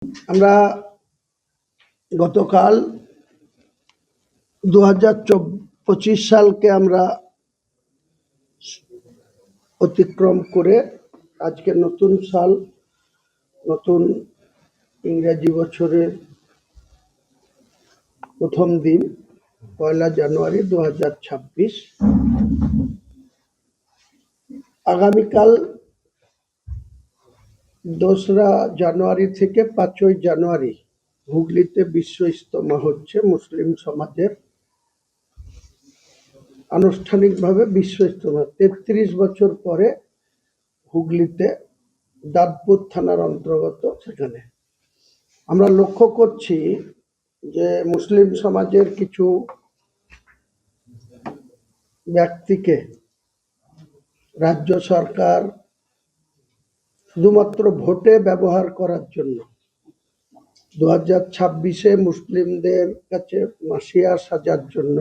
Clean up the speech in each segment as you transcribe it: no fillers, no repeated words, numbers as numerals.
আমরা গতকাল 2025 সালকে আমরা অতিক্রম করে আজকে নতুন সাল, নতুন ইংরেজি বছরের প্রথম দিন 1 জানুয়ারি 2026। আগামীকাল 2রা জানুয়ারি থেকে 5ই জানুয়ারি হুগলিতে বিশ্ব ইজতেমা হচ্ছে। মুসলিম সমাজের আনুষ্ঠানিকভাবে বিশ্ব ইজতেমা 33 বছর পরে হুগলিতে দাঁতপুর থানার অন্তর্গত। সেখানে আমরা লক্ষ্য করছি যে মুসলিম সমাজের কিছু ব্যক্তিকে রাজ্য সরকার শুধুমাত্র ভোটে ব্যবহার করার জন্য 2026-এ মুসলিমদের কাছে মাসিয়া সাজার জন্য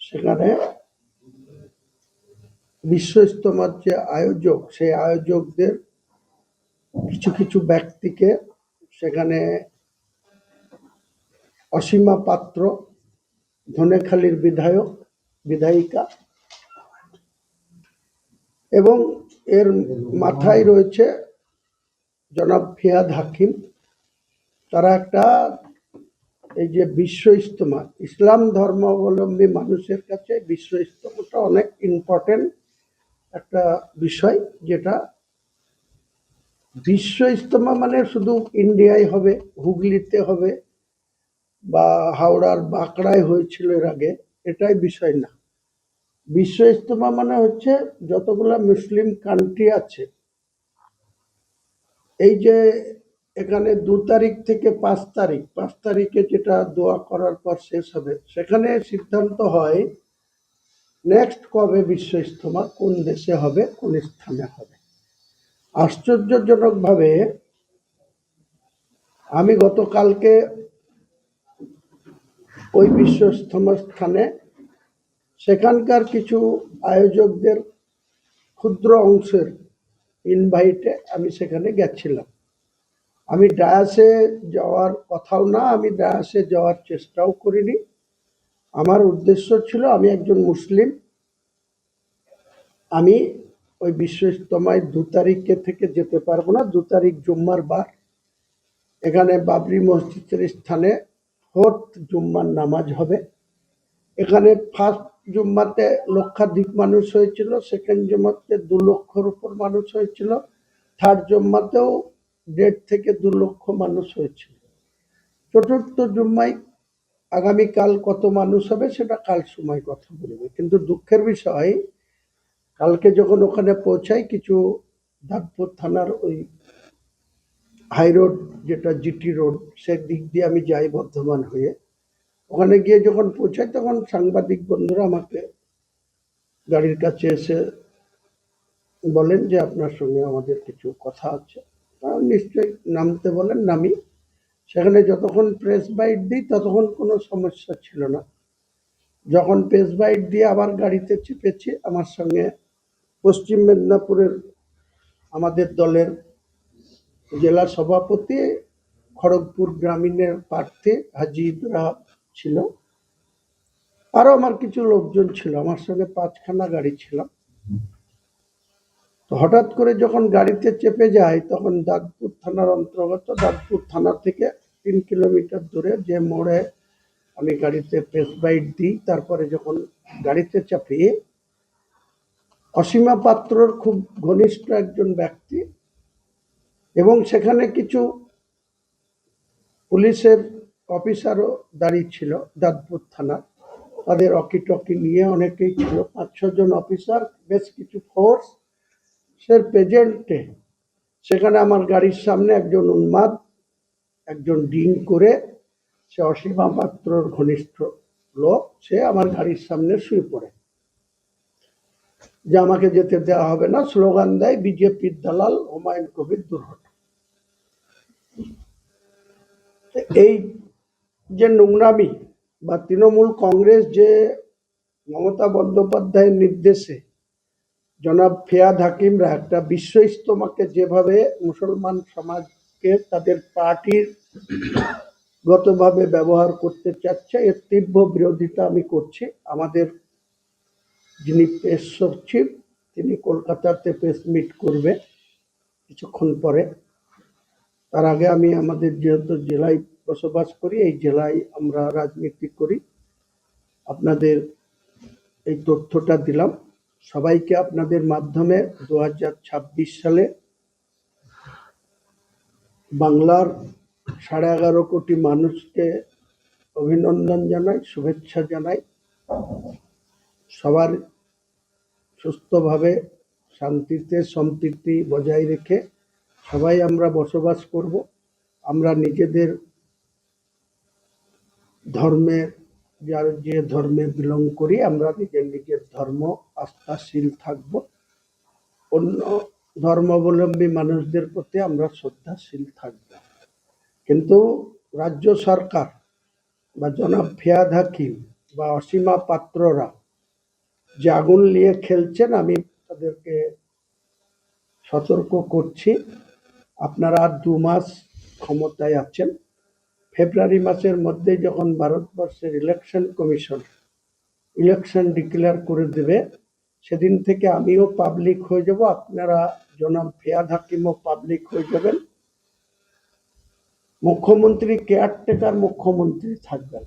সেখানে বিশ্ব ইজতেমার যে আয়োজক, সেই আয়োজকদের কিছু কিছু ব্যক্তিকে সেখানে অসীমা পাত্র, ধনেখালির বিধায়ক বিধায়িকা এবং এর মাথায় রয়েছে জনাব ফিয়াদ হাকিম, তারা একটা এই যে বিশ্ব ইজতেমা, ইসলাম ধর্মাবলম্বী মানুষের কাছে বিশ্ব ইজতেমাটা অনেক ইম্পর্টেন্ট একটা বিষয়। যেটা বিশ্ব ইজতেমা মানে শুধু ইন্ডিয়ায় হবে, হুগলিতে হবে বা হাওড়ার বাঁকড়ায় হয়েছিল এর আগে, এটাই বিষয় না। বিশ্ব ইজতেমা মানে হচ্ছে যতগুলা মুসলিম কান্ট্রি আছে, এই যে এখানে 2 তারিখ থেকে 5 তারিখ, 5 তারিখে যেটা দোয়া করার পর শেষ হবে, সেখানে সিদ্ধান্ত হয় নেক্সট কবে বিশ্ব ইজতেমা কোন দেশে হবে, কোন স্থানে হবে। আশ্চর্যজনকভাবে আমি গতকালকে ওই বিশ্ব ইজতেমা স্থানে সেখানকার কিছু আয়োজকদের ক্ষুদ্র অংশের ইনভাইটে আমি সেখানে গেছিলাম। আমি ডায়াসে যাওয়ার কথাও না, আমি ডায়াসে যাওয়ার চেষ্টাও করিনি। আমার উদ্দেশ্য ছিল, আমি একজন মুসলিম, আমি ওই বিশ্ব ইজতেমায় 2 তারিখে থেকে যেতে পারবো না। 2 তারিখ জুম্মার বার, এখানে বাবরি মসজিদের স্থানে 4th জুম্মার নামাজ হবে। এখানে ফার্স্ট জুম্মাতে লক্ষাধিক মানুষ হয়েছিল, সেকেন্ড জুম্মাতে 2 লক্ষর উপর মানুষ হয়েছিল, থার্ড জুম্মাতেও 1.5 থেকে 2 লক্ষ মানুষ হয়েছিল। চতুর্থ জুম্মায় আগামীকাল কত মানুষ হবে সেটা কাল সময় কথা বলবে। কিন্তু দুঃখের বিষয়, কালকে যখন ওখানে পৌঁছাই, কিছু দাঁতপুর থানার ওই হাই রোড, যেটা জিটি রোড, সেদিক দিয়ে আমি যাই বর্ধমান হয়ে। ওখানে গিয়ে যখন পৌঁছাই তখন সাংবাদিক বন্ধুরা আমাকে গাড়ির কাছে এসে বলেন যে আপনার সঙ্গে আমাদের কিছু কথা আছে। নিশ্চয়ই নামতে বলেন, নামি। সেখানে যতক্ষণ প্রেস বাইট দিই ততক্ষণ কোনো সমস্যা ছিল না। যখন প্রেস বাইট দিয়ে আবার গাড়িতে চেপেছি, আমার সঙ্গে পশ্চিম মেদিনীপুরের আমাদের দলের জেলা সভাপতি, খড়গপুর গ্রামীণের প্রার্থী হাজি ইব্রাহিম ছিল, আরো আমার কিছু লোকজন ছিল। আমার সঙ্গে 5খানা গাড়ি ছিল। তো হঠাৎ করে যখন গাড়িতে চেপে যায়, তখন দাঁতপুর থানার অন্তর্গত, দাঁতপুর থানা থেকে 3 কিলোমিটার দূরে যে মোড়ে আমি গাড়িতে প্রেস বাইট দিই, তারপরে যখন গাড়িতে চাপি, অসীমা পাত্রর খুব ঘনিষ্ঠ একজন ব্যক্তি এবং সেখানে কিছু পুলিশের অফিসারও দাঁড়িয়ে ছিল দাঁতপুর থানা, তাদের অকিটকি নিয়ে অনেকেই ছিল, 5-6 জন অফিসার, বেশ কিছু ফোর্স সে প্রেজেন্টে। সেখানে আমার গাড়ির সামনে একজন উন্মাদ, একজন ড্রিঙ্ক করে, সে অসীমা পাত্রর ঘনিষ্ঠ লোক, সে আমার গাড়ির সামনে শুয়ে পড়ে যে আমাকে যেতে দেওয়া হবে না, স্লোগান দেয় বিজেপির দালাল হুমায়ুন কবির দুর্ঘট। এই যে নোংরামি বা তৃণমূল কংগ্রেস যে মমতা বন্দ্যোপাধ্যায়ের নির্দেশে জনাব ফিয়াদ হাকিমরা একটা বিশ্ব ইজতেমাকে যেভাবে মুসলমান সমাজকে আমাদেরকে তাদের পার্টির গতভাবে ব্যবহার করতে চাচ্ছে, এর তীব্র বিরোধিতা আমি করছি। আমাদের যিনি প্রেস সচিব তিনি কলকাতাতে প্রেস মিট করবে কিছুক্ষণ পরে। তার আগে আমি আমাদের যেহেতু জেলায় বসবাস করি, এই জেলায় আমরা রাজনীতি করি, আপনাদের এই তথ্যটা দিলাম। সবাইকে আপনাদের মাধ্যমে 2026 সালে বাংলার 11.5 কোটি মানুষকে অভিনন্দন জানাই, শুভেচ্ছা জানাই। সবার সুস্থভাবে শান্তিতে সম্প্রীতি বজায় রেখে সবাই আমরা বসবাস করব। আমরা নিজেদের ধর্মের, যার যে ধর্মে বিলং করি, আমরা নিজের ধর্ম আস্থাশীল থাকব। অন্য ধর্মাবলম্বী মানুষদের প্রতি আমরা শ্রদ্ধাশীল থাকব। কিন্তু রাজ্য সরকার বা জনাব ফিয়াদ হাকিম বা অসীমা পাত্ররা যে আগুন নিয়ে খেলছেন, আমি তাদেরকে সতর্ক করছি। আপনারা আর 2 মাস ক্ষমতায় আছেন। ফেব্রুয়ারি মাসের মধ্যে যখন ভারতবর্ষের ইলেকশন কমিশন ইলেকশন ডিক্লেয়ার করে দেবে, সেদিন থেকে আমিও পাবলিক হয়ে যাব, আপনারা জনাব ফিয়াদ হাকিমও পাবলিক হয়ে যাবেন। মুখ্যমন্ত্রী কেয়ারটেকার মুখ্যমন্ত্রী থাকবেন।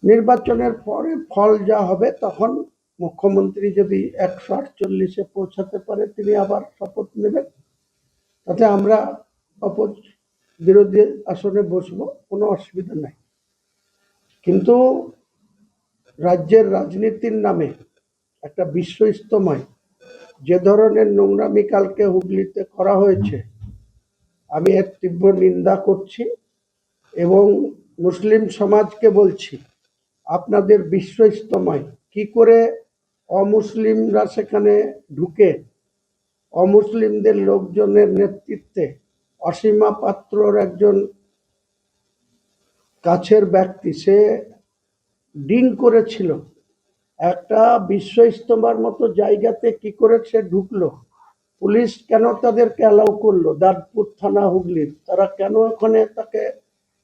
নির্বাচনের পরে ফল যা হবে, তখন মুখ্যমন্ত্রী যদি 148-এ পৌঁছাতে পারে তিনি আবার শপথ নেবেন। তাতে আমরা বিরোধী আসনে বসবো, কোনো অসুবিধা নাই। কিন্তু রাজ্যের রাজনীতির নামে একটা বিশ্ব ইজতেমায় যে ধরনের নোংরামি কালকে হুগলিতে করা হয়েছে, আমি এর তীব্র নিন্দা করছি এবং মুসলিম সমাজকে বলছি, আপনাদের বিশ্ব ইজতেমায় কি করে অমুসলিমরা সেখানে ঢুকে অমুসলিমদের লোকজনের নেতৃত্বে অসীমা পাত্রর একজন কাছের ব্যক্তি, সে ডিং করেছিল, একটা বিশ্ব ইজতেমার মতো জায়গাতে কি করে সে ঢুকলো? পুলিশ কেন তাদেরকে অ্যালাউ করলো? দাঁতপুর থানা হুগলির, তারা কেন ওখানে তাকে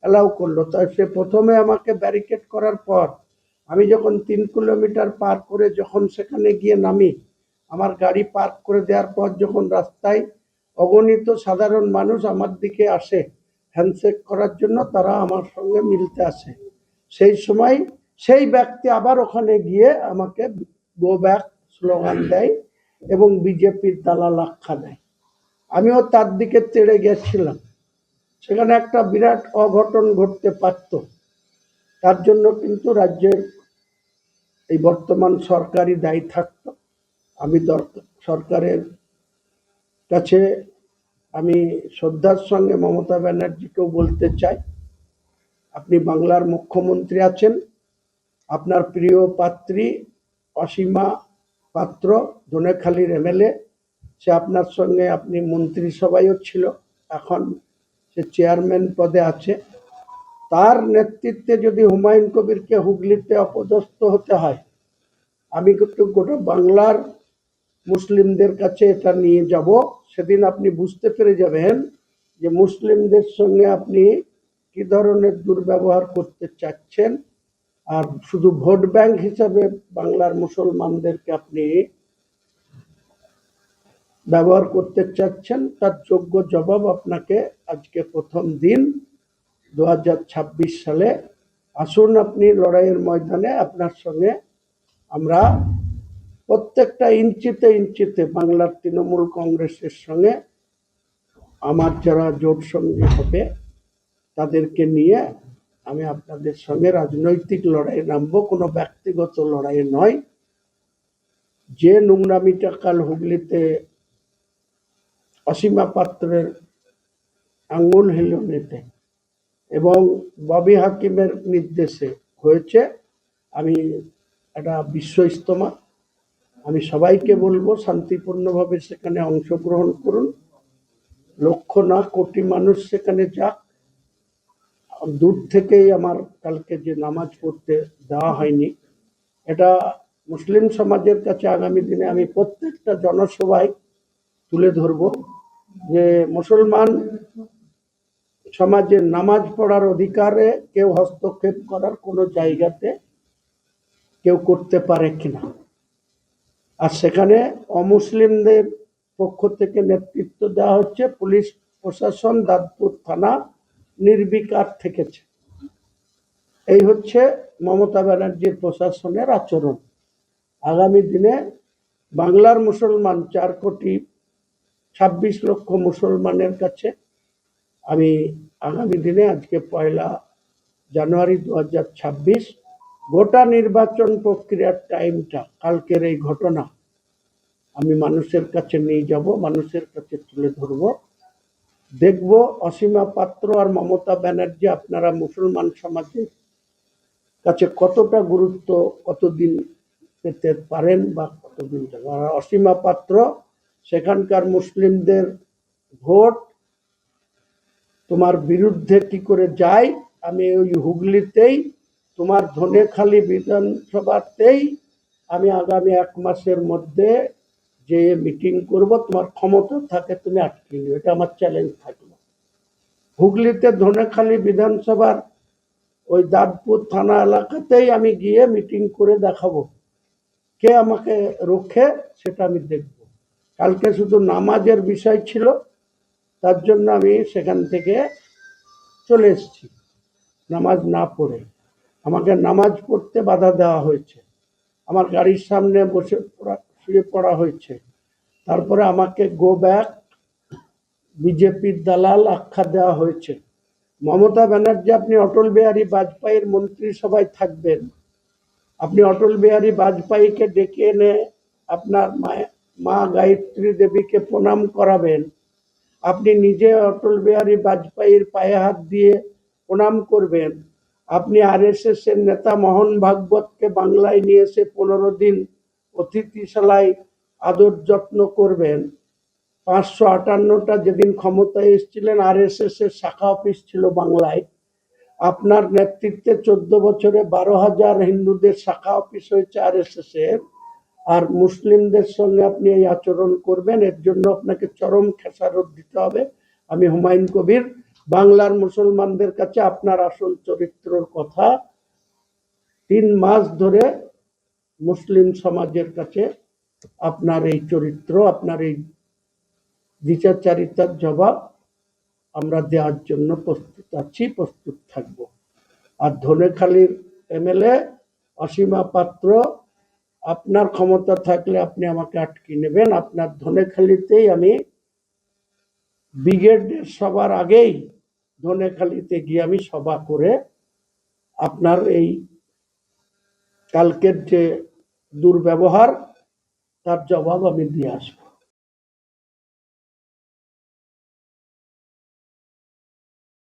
অ্যালাউ করলো? তাই সে প্রথমে আমাকে ব্যারিকেড করার পর আমি যখন 3 কিলোমিটার পার করে যখন সেখানে গিয়ে নামি, আমার গাড়ি পার্ক করে দেওয়ার পর যখন রাস্তায় অগণিত সাধারণ মানুষ আমার দিকে আসে হ্যান্ডশেক করার জন্য, তারা আমার সঙ্গে মিলতে আসে, সেই সময় সেই ব্যক্তি আবার ওখানে গিয়ে আমাকে গো ব্যাক স্লোগান দেয় এবং বিজেপির দালাল আখ্যা দেয়। আমিও তার দিকে তেড়ে গেছিলাম। সেখানে একটা বিরাট অঘটন ঘটতে পারত। তার জন্য কিন্তু রাজ্যের এই বর্তমান সরকারই দায়ী থাকত। আমি সরকারের কাছে আমি শ্রদ্ধার সঙ্গে মমতা ব্যানার্জিকেও বলতে চাই, আপনি বাংলার মুখ্যমন্ত্রী আছেন, আপনার প্রিয় পাত্রী অসীমা পাত্র ধনেখালির এমএলএ, সে আপনার সঙ্গে, আপনি মন্ত্রিসভায়ও ছিল, এখন সে চেয়ারম্যান পদে আছে। তার নেতৃত্বে যদি হুমায়ুন কবিরকে হুগলিতে অপদস্থ হতে হয়, আমি কিন্তু গোটা বাংলার মুসলিমদের কাছে এটা নিয়ে যাব। সেদিন আপনি বুঝতে পেরে যাবেন যে মুসলিমদের সঙ্গে আপনি কি ধরনের দুর্ব্যবহার করতে চাচ্ছেন, আর শুধু ভোট ব্যাংক হিসাবে বাংলার মুসলমানদেরকে আপনি ব্যবহার করতে চাচ্ছেন, তার যোগ্য জবাব আপনাকে আজকে প্রথম দিন 2026 সালে আসুন আপনি লড়াইয়ের ময়দানে। আপনার সঙ্গে আমরা প্রত্যেকটা ইঞ্চিতে ইঞ্চিতে বাংলার তৃণমূল কংগ্রেসের সঙ্গে আমার যারা জোট সঙ্গী হবে তাদেরকে নিয়ে আমি আপনাদের সঙ্গে রাজনৈতিক লড়াই নামবো, কোনো ব্যক্তিগত লড়াই নয়। যে নোংরামিটা কাল হুগলিতে অসীমা পাত্রের আঙ্গুল হিলনেতে এবং ববি হাকিমের নির্দেশে হয়েছে, আমি একটা বিশ্ব ইজতেমা, আমি সবাইকে বলবো শান্তিপূর্ণভাবে সেখানে অংশগ্রহণ করুন। লক্ষ না কোটি মানুষ সেখানে যাক। দূর থেকেই আমার কালকে যে নামাজ পড়তে দেওয়া হয়নি, এটা মুসলিম সমাজের কাছে আগামী দিনে আমি প্রত্যেকটা জনসভায় তুলে ধরব যে মুসলমান সমাজে নামাজ পড়ার অধিকারে কেউ হস্তক্ষেপ করার কোনো জায়গাতে কেউ করতে পারে কিনা, আর সেখানে অমুসলিমদের পক্ষ থেকে নেতৃত্ব দেওয়া হচ্ছে। পুলিশ প্রশাসন দাঁতপুর থানা নির্বিকার থেকেছে। এই হচ্ছে মমতা ব্যানার্জির প্রশাসনের আচরণ। আগামী দিনে বাংলার মুসলমান 4,26,00,000 মুসলমানের কাছে আমি আগামী দিনে, আজকে 1 জানুয়ারি 2026, গোটা নির্বাচন প্রক্রিয়ার টাইমটা, কালকের এই ঘটনা আমি মানুষের কাছে নিয়ে যাব, মানুষের কাছে তুলে ধরব। দেখব অসীমা পাত্র আর মমতা ব্যানার্জি আপনারা মুসলমান সমাজের কাছে কতটা গুরুত্ব কতদিন পেতে পারেন বা কতদিন যাবে। আর অসীমা পাত্র সেখানকার মুসলিমদের ভোট তোমার বিরুদ্ধে কি করে যায়, আমি ওই হুগলিতেই তোমার ধনেখালি বিধানসভাতেই আমি আগামী 1 মাসের মধ্যে যে মিটিং করব, তোমার ক্ষমতা থাকে তুমি আটকে নিও, এটা আমার চ্যালেঞ্জ থাকলো। হুগলিতে ধনেখালি বিধানসভার ওই দাঁতপুর থানা এলাকাতেই আমি গিয়ে মিটিং করে দেখাবো, কে আমাকে রোখে সেটা আমি দেখব। কালকে শুধু নামাজের বিষয় ছিল, তার জন্য আমি সেখান থেকে চলে এসেছি নামাজ না পড়ে। আমাকে নামাজ পড়তে বাধা দেওয়া হয়েছে, আমার গাড়ির সামনে বসে শুয়ে পড়া হয়েছে, তারপরে আমাকে গো ব্যাক, বিজেপির দালাল আখ্যা দেওয়া হয়েছে। মমতা ব্যানার্জি, আপনি অটল বিহারী বাজপেয়ীর মন্ত্রিসভায় থাকবেন, আপনি অটল বিহারী বাজপেয়ীকে ডেকে এনে আপনার মা গায়ত্রী দেবীকে প্রণাম করাবেন, আপনি নিজে অটল বিহারী বাজপেয়ীর পায়ে হাত দিয়ে প্রণাম করবেন, আপনি আরএসএস এর নেতা মোহন ভাগবতকে বাংলায় নিয়ে এসে 15 দিন অতিথিশালায় আদর যত্ন করবেন। 558টা যেদিন ক্ষমতায় এসেছিলেন, আরএসএস এর শাখা অফিস ছিল বাংলায়, আপনার নেতৃত্বে 14 বছরে 12,000 হিন্দুদের শাখা অফিস হয়েছে আরএসএস এর, আর মুসলিমদের সঙ্গে আপনি এই আচরণ করবেন, এর জন্য আপনাকে চরম খেসারত দিতে হবে। আমি হুমায়ুন কবির বাংলার মুসলমানদের কাছে আপনার আসল চরিত্রের কথা 3 মাস ধরে মুসলিম সমাজের কাছে আপনার এই চরিত্র, আপনার এই দ্বিচারিতার জবাব আমরা দেওয়ার জন্য প্রস্তুত আছি, প্রস্তুত থাকব। আর ধনেখালির এমএলএ অসীমা পাত্র, আপনার ক্ষমতা থাকলে আপনি আমাকে আটকে নেবেন। আপনার ধনেখালিতেই আমি ব্রিগেডের সবার আগেই ধনেখালিতে গিয়ে আমি সভা করে আপনার এই কালকের যে দুর্ব্যবহার তার জবাব আমি দিয়ে আসবো।